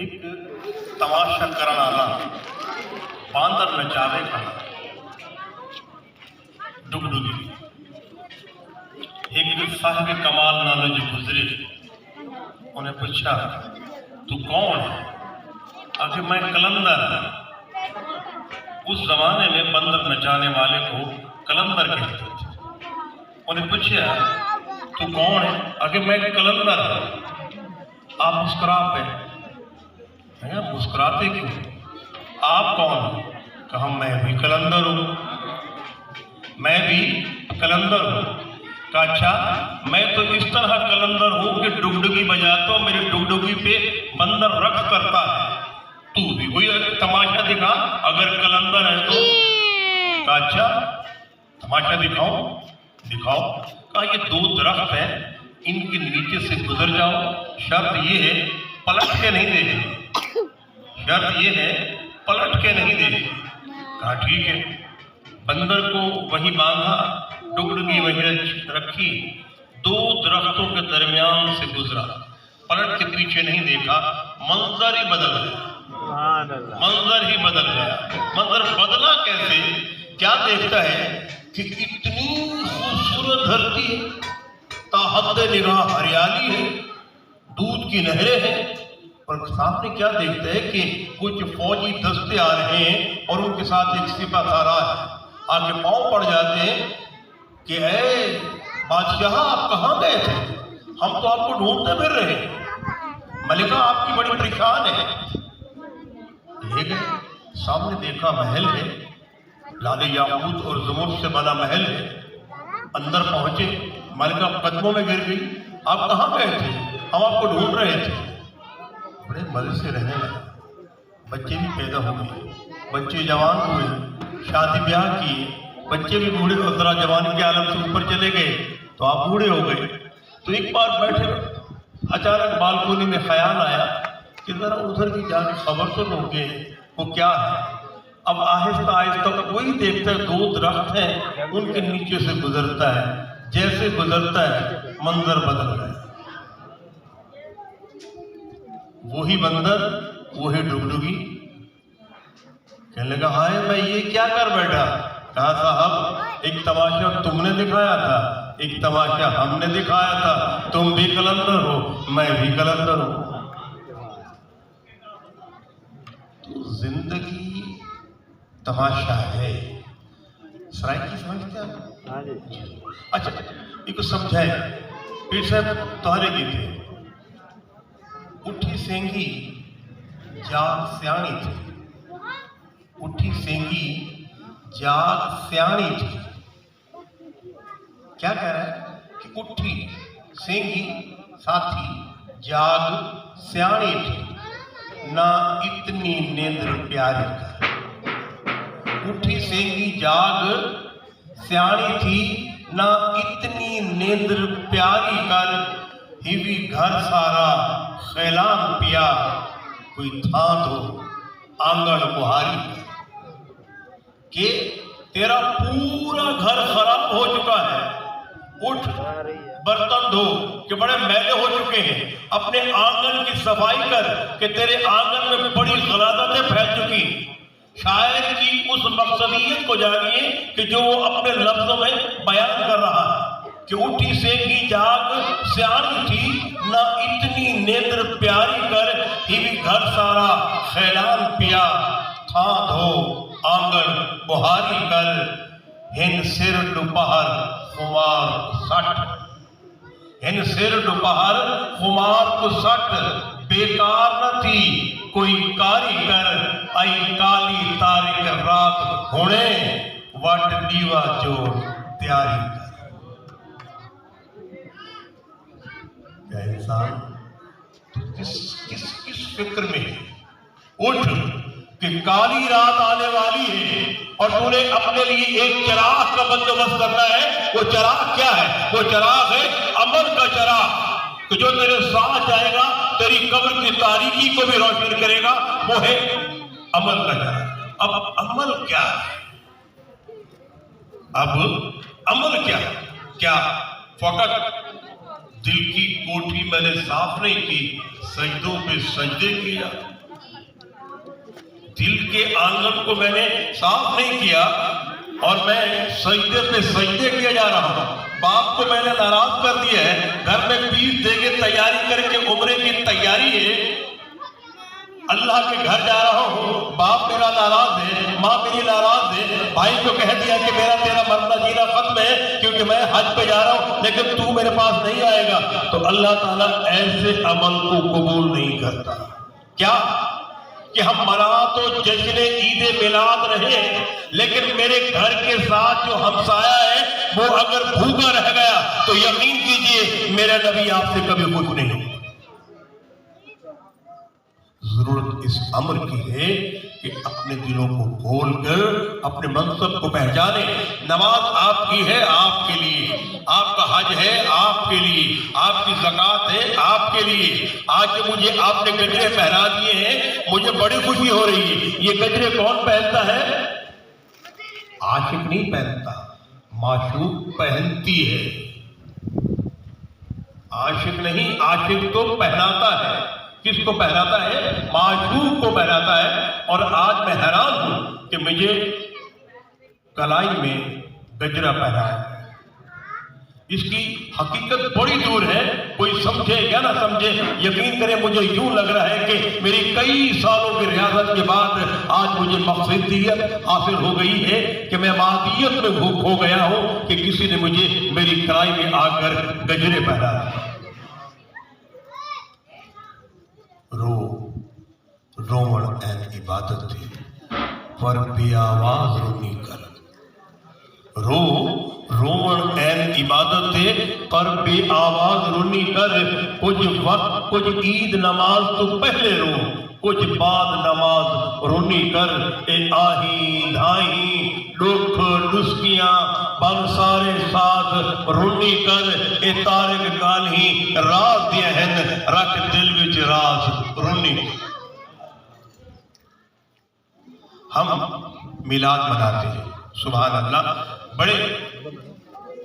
एक तमाशा करण आला बांदर नचावे खड़ा डुगडुगी। एक साहिब कमाल नालो जो गुजरे, उन्हें पूछा तू कौन है? आखिर मैं कलंदर। उस जमाने में बंदर नचाने वाले को कलंदर कहते थे। उन्हें पूछा तू कौन है? आखिर मैं कलंदर। आप मुस्कुरा पे, मुस्कुराते क्यों? आप कौन? कहा मैं भी कलंदर हूँ। मैं भी कलंदर हूँ। कहा अच्छा, मैं तो इस तरह कलंदर हूँ कि डुगडुगी बजाता हूँ, मेरे डुगडुगी पे बंदर रक्स करता है। तू भी कोई तमाशा दिखा अगर कलंदर है तो। कहा अच्छा, तमाशा दिखाओ? दिखाओ। कहा ये दो दरख्त है, इनके नीचे से गुजर जाओ, शर्त ये है पलट के नहीं देनी। शर्त ये है पलट के नहीं देनी। कहा ठीक है। बंदर को वहीं बांधा, डुगडुगी वहीं रखी, दो दरख्तों के दरमियान से गुजरा, पलट के पीछे नहीं देखा, मंजर ही बदल गया। मंजर ही बदल गया। मंजर बदला कैसे? क्या देखता है कि इतनी खूबसूरत धरती है, ताहद निगाह हरियाली है, दूध की नहरें हैं, और सामने क्या देखता है कि कुछ फौजी दस्ते आ रहे हैं और उनके साथ एक सिपा सालार है। आगे पांव पड़ जाते हैं कि ऐ बादशाह आप कहाँ गए थे? हम तो आपको ढूंढते फिर रहे। मलिका आपकी बड़ी परेशान है। ले गए, सामने देखा महल है, लाले याकूत और ज़ुमुर्द से बना महल है। अंदर पहुंचे, मलिका कदमों में गिर गई। आप कहाँ गए थे? हम आपको ढूंढ रहे थे। बड़े मजे से रहने लगे। बच्चे भी पैदा हो गए, बच्चे जवान हुए, शादी ब्याह किए, बच्चे भी बूढ़े और जरा जवानी के आलम से ऊपर चले गए तो आप बूढ़े हो गए। तो एक बार बैठे, अचानक बालकोनी में ख्याल आया कि जरा उधर की जाके खबर तो लोगे वो क्या है। अब आहिस्ता आहिस्ता कोई देखता है दो दरख्त हैं, उनके नीचे से गुजरता है। जैसे गुजरता है मंजर बदल गया। वही बंदर, वही डुगडुगी। कहने लगा हाय मैं ये क्या कर बैठा? कहा साहब एक तमाशा तुमने दिखाया था, एक तमाशा हमने दिखाया था। तुम भी कलंदर हो, मैं भी कलंदर हूं। तो जिंदगी तमाशा है। सराइकी समझते हैं? अच्छा एक समझाए पीर साहब तोहरे गीते उठी सेंगी जाग सियाणी थी। उठी सेंगी जाग सियाणी थी। क्या कह रहा है कि उठी सेंगी साथी जाग सियाणी थी, ना इतनी नींद प्यारी कर। उठी सेंगी जाग सियाणी थी, ना इतनी नींद प्यारी कर। हिवी घर सारा खैलान पिया, कोई था तो आंगन बुहारी के तेरा पूरा घर खराब हो चुका है। उठ बर्तन धो कि बड़े मैले हो चुके हैं। अपने आंगन की सफाई कर कि तेरे आंगन में बड़ी गलादतें फैल चुकी। शायर की उस मकसदियत को जानिए कि जो वो अपने लफ्जों में बयान कर रहा है कि उठी सेंगी जाग सियाणी थी, ना इतनी नींद प्यारी कर। हिवी घर सारा खैलान पिया, था धो आंगन बुहारी कर। हिन सिर दोपहर खुमार सट, हिन सिर दोपहर खुमार को सट। बेकार न थी कोई कारीगर, आई काली तारीख रात होने। वट दीवा जोड़ तैयारी कर। क्या इंसान किस फिक्र में? उठ कि काली रात आने वाली है और तूने अपने लिए एक चिराग का बंदोबस्त करना है। वो चिराग क्या है? वो चिराग है अमल का चिराग, कि जो तेरे साथ जाएगा, तेरी कब्र की तारीकी को भी रोशन करेगा। वो है अमल का चिराग। अब अमल क्या है? अब अमल क्या? क्या फकत दिल की कोठी मैंने साफ नहीं की, सजदों पे सजदे किया, दिल के आंगन को मैंने साफ नहीं किया और मैं सजदे पे सजदे किया जा रहा हूँ। बाप को मैंने नाराज कर दिया है, घर में पीस देके तैयारी करके उम्रे की तैयारी है, अल्लाह के घर जा रहा हूँ, बाप मेरा नाराज है, माँ मेरी नाराज है, भाई को कह दिया कि मेरा तेरा मरना जीना खत्म है क्योंकि मैं हज पे जा रहा हूँ लेकिन तू मेरे पास नहीं आएगा, तो अल्लाह ताला ऐसे अमल को कबूल नहीं करता। क्या कि हम मना तो जश्न ईद मिलाद रहे, लेकिन मेरे घर के साथ जो हमसाया है वो अगर भूखा रह गया तो यकीन कीजिए मेरा नबी आपसे कभी खुश नहीं। जरूरत इस अम्र की है कि अपने दिलों को खोलकर अपने मनसब को पहचाने। नमाज आपकी है, आपके लिए, आपका हज है आपके लिए, आपकी ज़कात है आपके लिए। आज मुझे आपने गजरे पहना दिए हैं, मुझे बड़ी खुशी हो रही है। ये गजरे कौन पहनता है? आशिक नहीं पहनता, माशूक पहनती है। आशिक नहीं, आशिक तो पहनाता है। किसको पहनाता है? माशूक को पहनाता है। और आज मैं हैरान हूं कि मुझे कलाई में गजरा पहनाया है। इसकी हकीकत बड़ी दूर है, कोई समझे या ना समझे, यकीन करें मुझे यूं लग रहा है कि मेरी कई सालों की रियाजत के बाद आज मुझे मक़सदियत हासिल हो गई है कि मैं मादियत में भूख हो गया हूं कि किसी ने मुझे मेरी कलाई में आकर गजरे पहनाए। रोवण ऐन इबादत थी पर बेआवाज रोनी कर। रोवण ऐन इबादत थे पर बेआवाज रोनी कर। कुछ वक्त कुछ ईद नमाज तो पहले रो, कुछ बाद नमाज रोनी कर। ए आही धाही दुख दुस्कियां बन सारे साथ रोनी कर। ए तारिक गाली राज दिया है रख दिल विच राज रोनी। हम मिलाद मनाते हैं, सुभान अल्लाह, बड़े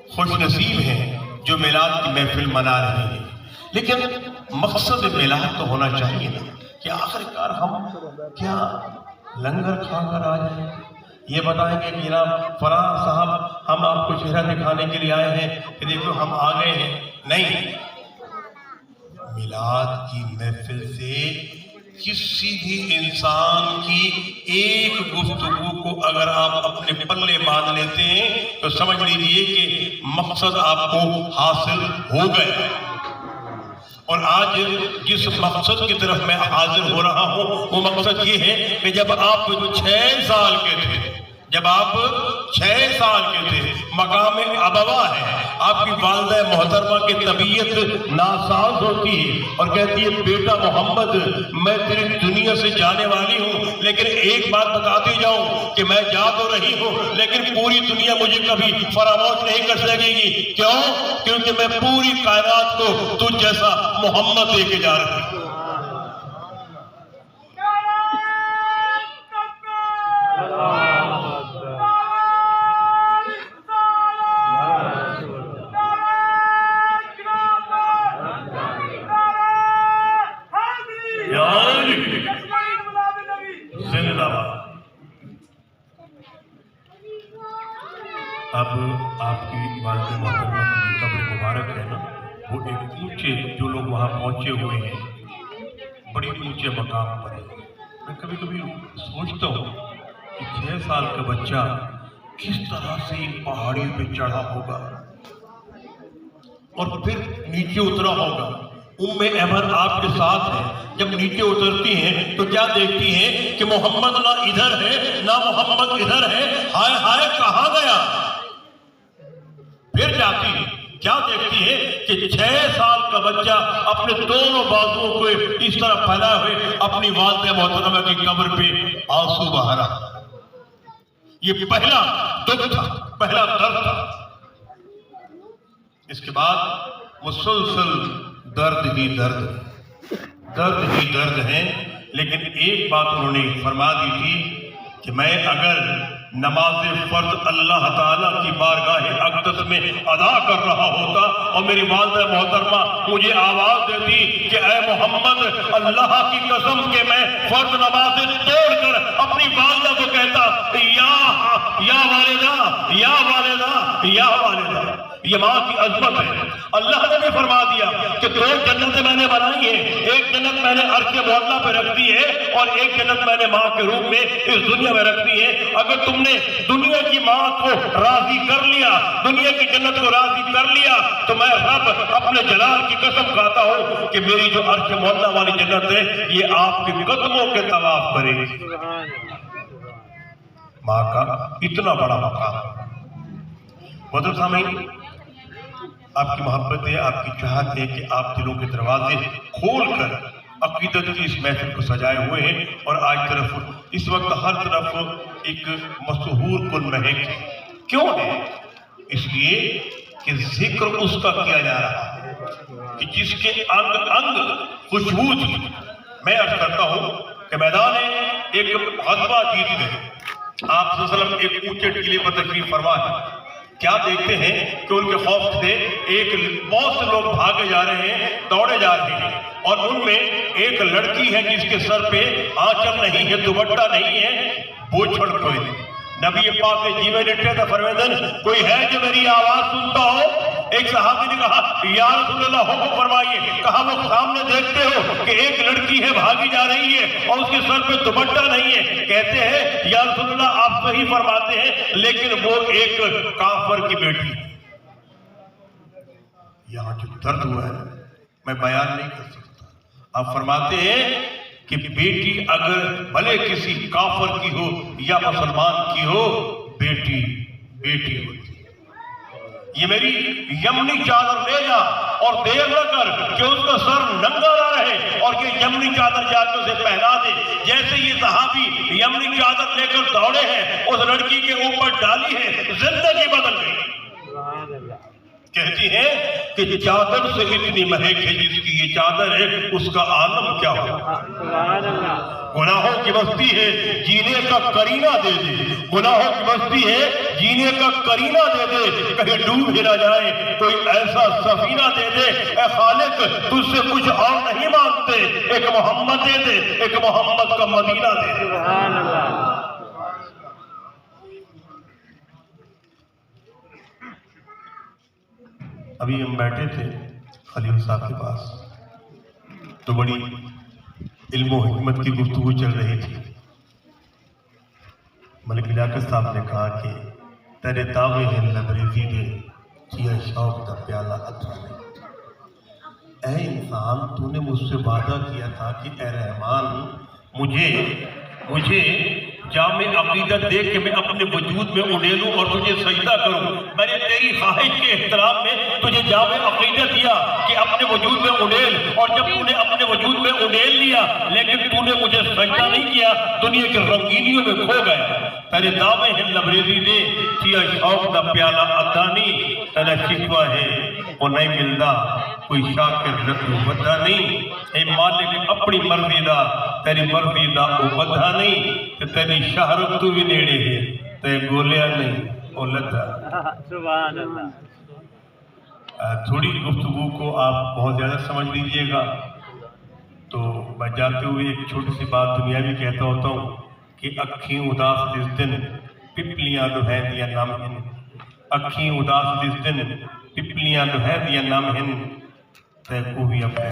खुश नसीब हैं जो मिलाद की महफिल मना रहे हैं। लेकिन मकसद मिलाद तो होना चाहिए ना कि आखिरकार हम क्या लंगर खाकर आ जाए, ये बताएंगे कि जनाब फलां साहब हम आपको चेहरा दिखाने के लिए आए हैं कि देखो हम आ गए हैं। नहीं, मिलाद की महफिल से किसी भी इंसान की एक गुफ्तगू को अगर आप अपने पल्ले बांध लेते हैं तो समझ लीजिए कि मकसद आपको हासिल हो गया। और आज जिस मकसद की तरफ मैं हाजिर हो रहा हूं वो मकसद ये है कि जब आप 6 साल के थे, जब आप 6 साल के थे, मकाम अबवा है, आपकी वालिदा मोहतरमा की तबीयत नासाज होती है और कहती है बेटा मोहम्मद मैं तेरी दुनिया से जाने वाली हूँ, लेकिन एक बात बताती जाऊँ कि मैं जा तो रही हूँ लेकिन पूरी दुनिया मुझे कभी फरामोश नहीं कर सकेगी। क्यों? क्योंकि मैं पूरी कायनात को तुझ जैसा मोहम्मद देके जा रही हूँ। अब आपकी वालिदा मोहतरमा की कब्र मुबारक है ना, वो एक ऊंचे, जो लोग वहाँ पहुँचे हुए हैं बड़ी ऊंचे मकाम पर है। मैं कभी कभी सोचता हूँ कि 6 साल का बच्चा किस तरह से इन पहाड़ियों पे चढ़ा होगा और फिर नीचे उतरा होगा। उम्मे ऐमन आपके साथ है, जब नीचे उतरती हैं तो क्या देखती हैं कि मोहम्मद ना इधर है ना मोहम्मद इधर है। हाय हाय कहाँ गया? फिर जाती है, क्या देखती है कि 6 साल का बच्चा अपने दोनों बाजुओं को इस तरह फैलाए हुए अपनी वालिदा मोहतरमा की कब्र पे आंसू बहा रहा। ये पहला दुख था, पहला दर्द था। इसके बाद मुसलसल दर्द ही दर्द है। लेकिन एक बात उन्होंने फरमा दी थी कि मैं अगर نماز فرض اللہ تعالیٰ کی بارگاہ اقدس میں ادا کر رہا ہوتا اور میری والدہ محترمہ مجھے آواز دیتی کہ اے محمد، اللہ کی قسم کہ میں فرض نمازیں توڑ کر اپنی والدہ کو کہتا یا والدہ یا والدہ یا والدہ۔ یہ ماں کی عظمت ہے۔ اللہ نے بھی فرما دیا کہ دو جنتیں میں نے بنائی ہیں، ایک جنت میں نے عرش معلیٰ پہ رکھ دی ہے اور ایک جنت میں نے ماں کے روپ میں اس دنیا میں رکھ دی ہے۔ اگر تم نے دنیا کی ماں کو راضی کر لیا، دنیا کی جنت کو راضی کر لیا، تو میں رب اپنے جلال کی قسم کھاتا ہوں کہ میری جو عرش معلیٰ والی جنت ہے یہ آپ کے قدموں کے طواف کرے گی۔ ماں کا اتنا بڑا مقام۔ محترم سامعین، آپ کی محبت ہے، آپ کی چاہت ہے کہ آپ دلوں کے دروازے کھول کر عقیدت کی اس محفل کو سجائے ہوئے ہیں، اور آج طرف اس وقت ہر طرف ایک مسحور کن مہک ہے۔ کیوں ہے؟ اس لیے کہ ذکر اس کا کیا جا رہا ہے کہ جس کے انگ انگ خوشبو تھی۔ میں عرض کرتا ہوں کہ میدان ایک غزوہ جیت گئے، آپ صلی اللہ علیہ وسلم ایک اونچے ٹیلے پر تشریف فرما ہے۔ کیا دیکھتے ہیں کہ ان کے خوف سے بہت سے لوگ بھاگے جا رہے ہیں، دوڑے جا رہے ہیں، اور ان میں ایک لڑکی ہے جس کے سر پہ آنچل نہیں ہے، دوپٹہ نہیں ہے، بوچھڑ کوئی نہیں۔ نبی پاک کے جیوے نٹے تھا، فرمیدن کوئی ہے جو میری آواز سنتا ہو؟ ایک صحابی نے کہا یا رسول اللہ حکم فرمائیے۔ کہا وہ سامنے دیکھتے ہو کہ ایک لڑکی ہے بھاگی جا رہی ہے اور اس کے سر پہ دوپٹہ نہیں ہے؟ کہتے ہیں یا رسول اللہ آپ صحیح فرماتے ہیں، لیکن وہ ایک کافر کی بیٹی ہے۔ یہاں جو درد ہوا ہے میں بیان نہیں کر سکتا۔ آپ فرماتے ہیں کہ بیٹی اگر بھلے کسی کافر کی ہو یا مسلمان کی ہو، بیٹی بیٹی ہوتی ہے۔ یہ میری یمنی چادر لے جا اور دیر نہ کر کہ اس کا سر ننگا نہ رہے، اور یہ یمنی چادر جا کے اسے پہنا دے۔ جیسے یہ صحابی یمنی چادر لے کر دوڑے ہیں، اس لڑکی کے اوپر ڈالی ہے، زندگی بدل گئی۔ کہتی ہیں کہ چادر سے اتنی مہک ہے، جس کی یہ چادر ہے اس کا عالم کیا ہو۔ گناہوں کی بستی ہے، جینے کا کرینہ دے دے، گناہوں کی بستی ہے، جینے کا کرینہ دے دے، کہیں ڈوب ہی نہ جائے، کوئی ایسا سفینہ دے دے۔ اے خالق تجھ سے کچھ اور نہیں مانگتے، ایک محمد دے دے، ایک محمد کا مدینہ دے دے۔ سبحان اللہ۔ ابھی ہم بیٹھے تھے خلیل صاحب کے پاس، تو بڑی علم و حکمت کی گفتگو چل رہی تھی۔ ملک لیاقت صاحب نے کہا کہ تیرے دعوے ہیں لبریزی دے، چیا شوق دا پیالہ اتھا لے۔ اے انسان، تو نے مجھ سے وعدہ کیا تھا کہ اے رحمان مجھے جامع عقیدت دے کہ میں اپنے وجود میں اڑیلوں اور تجھے سجدہ کروں۔ میں نے تیری خواہش کے احترام میں تجھے جامع عقیدت دیا کہ اپنے وجود میں اڑیل، اور جب تو نے اپنے وجود میں اڑیل لیا لیکن تو نے مجھے سجدہ نہیں کیا، دنیا کے رنگینیوں میں کھو گیا۔ تیرے دعوے ہیں لبریزی دے، چیا شوق دا پیالہ ادانی، تیرا شکوہ ہے وہ نہیں ملدا، کوئی شاکر رکھو بدھا نہیں۔ اے مالک اپنی مرضی دا، تیری مرضی دا او بدھا نہیں، کہ تیری شہرت تو بھی نیڑے ہے، تے گولیا نہیں او لدھا۔ سبحان اللہ۔ تھوڑی گفتگو کو آپ بہت زیادہ سمجھ لیجئے گا، تو میں جاتے ہوئے ایک چھوٹی سی بات دنیاوی کہتا ہوتا ہوں کہ اکھیں اداس جس دن پپلیاں لوہیں دیا نام ہن، اکھیں اداس جس دن پپلیاں لوہیں دیا نام ہن، تے کو بھی اپنے